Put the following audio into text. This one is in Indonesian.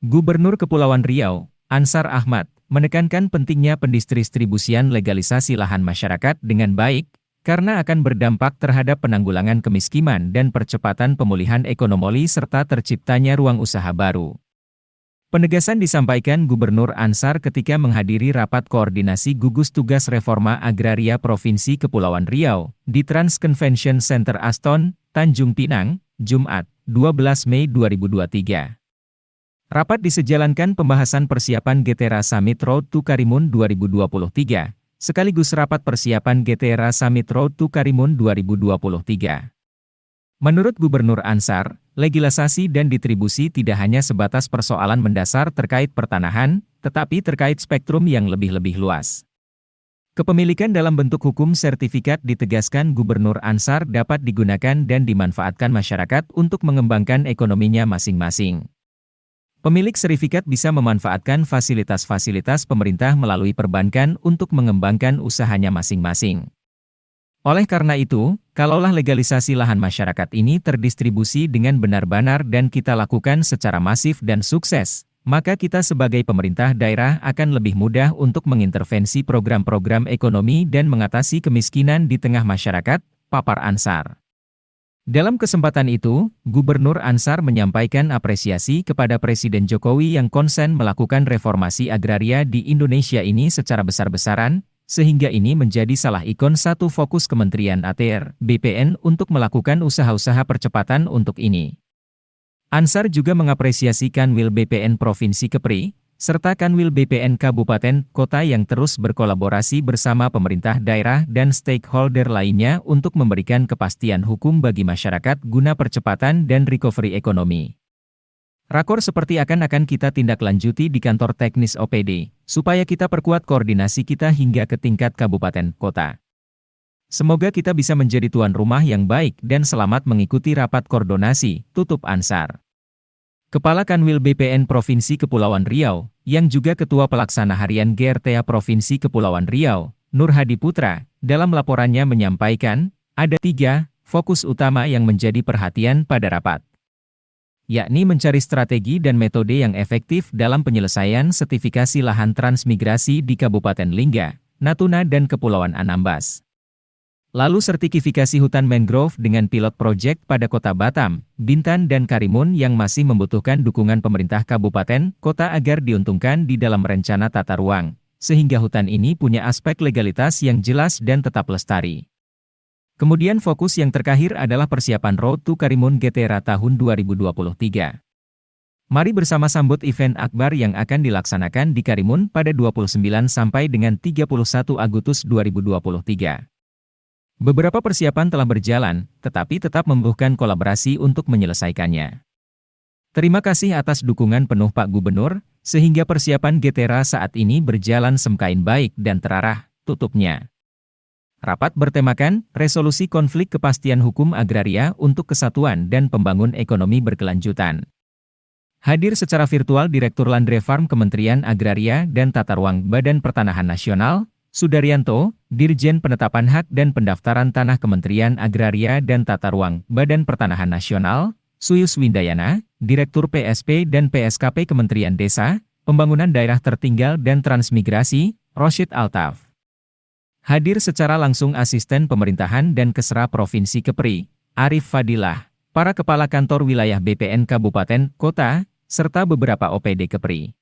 Gubernur Kepulauan Riau, Ansar Ahmad, menekankan pentingnya pendistribusian legalisasi lahan masyarakat dengan baik, karena akan berdampak terhadap penanggulangan kemiskinan dan percepatan pemulihan ekonomi serta terciptanya ruang usaha baru. Penegasan disampaikan Gubernur Ansar ketika menghadiri rapat koordinasi gugus tugas reforma agraria Provinsi Kepulauan Riau di Trans Convention Center Aston, Tanjung Pinang, Jumat, 12 Mei 2023. Rapat disejalankan pembahasan persiapan Getera Summit Road to Karimun 2023, sekaligus rapat persiapan Getera Summit Road to Karimun 2023. Menurut Gubernur Ansar, legilisasi dan distribusi tidak hanya sebatas persoalan mendasar terkait pertanahan, tetapi terkait spektrum yang lebih luas. Kepemilikan dalam bentuk hukum sertifikat ditegaskan Gubernur Ansar dapat digunakan dan dimanfaatkan masyarakat untuk mengembangkan ekonominya masing-masing. Pemilik sertifikat bisa memanfaatkan fasilitas-fasilitas pemerintah melalui perbankan untuk mengembangkan usahanya masing-masing. Oleh karena itu, kalaulah legalisasi lahan masyarakat ini terdistribusi dengan benar-benar dan kita lakukan secara masif dan sukses, maka kita sebagai pemerintah daerah akan lebih mudah untuk mengintervensi program-program ekonomi dan mengatasi kemiskinan di tengah masyarakat, papar Ansar. Dalam kesempatan itu, Gubernur Ansar menyampaikan apresiasi kepada Presiden Jokowi yang konsen melakukan reformasi agraria di Indonesia ini secara besar-besaran, sehingga ini menjadi salah ikon satu fokus Kementerian ATR, BPN untuk melakukan usaha-usaha percepatan untuk ini. Ansar juga mengapresiasi Kanwil BPN Provinsi Kepri, serta Kanwil BPN Kabupaten Kota yang terus berkolaborasi bersama pemerintah daerah dan stakeholder lainnya untuk memberikan kepastian hukum bagi masyarakat guna percepatan dan recovery ekonomi. Rakor seperti akan kita tindak lanjuti di kantor teknis OPD, supaya kita perkuat koordinasi kita hingga ke tingkat kabupaten kota. Semoga kita bisa menjadi tuan rumah yang baik dan selamat mengikuti rapat koordinasi, tutup Ansar. Kepala Kanwil BPN Provinsi Kepulauan Riau, yang juga Ketua Pelaksana Harian GRTA Provinsi Kepulauan Riau, Nur Hadi Putra, dalam laporannya menyampaikan, ada 3 fokus utama yang menjadi perhatian pada rapat. Yakni mencari strategi dan metode yang efektif dalam penyelesaian sertifikasi lahan transmigrasi di Kabupaten Lingga, Natuna dan Kepulauan Anambas. Lalu sertifikasi hutan mangrove dengan pilot project pada Kota Batam, Bintan dan Karimun yang masih membutuhkan dukungan pemerintah kabupaten, kota agar diuntungkan di dalam rencana tata ruang, sehingga hutan ini punya aspek legalitas yang jelas dan tetap lestari. Kemudian fokus yang terakhir adalah persiapan Road to Karimun Getera tahun 2023. Mari bersama sambut event akbar yang akan dilaksanakan di Karimun pada 29 sampai dengan 31 Agustus 2023. Beberapa persiapan telah berjalan, tetapi tetap membutuhkan kolaborasi untuk menyelesaikannya. Terima kasih atas dukungan penuh Pak Gubernur, sehingga persiapan Getera saat ini berjalan semakin baik dan terarah, tutupnya. Rapat bertemakan, resolusi konflik kepastian hukum agraria untuk kesatuan dan pembangunan ekonomi berkelanjutan. Hadir secara virtual Direktur Landre Farm Kementerian Agraria dan Tata Ruang Badan Pertanahan Nasional, Sudaryanto, Dirjen Penetapan Hak dan Pendaftaran Tanah Kementerian Agraria dan Tata Ruang Badan Pertanahan Nasional, Suyus Windayana, Direktur PSP dan PSKP Kementerian Desa, Pembangunan Daerah Tertinggal dan Transmigrasi, Rosyid Altaf. Hadir secara langsung Asisten Pemerintahan dan Kesra Provinsi Kepri, Arif Fadilah, para Kepala Kantor Wilayah BPN Kabupaten, Kota, serta beberapa OPD Kepri.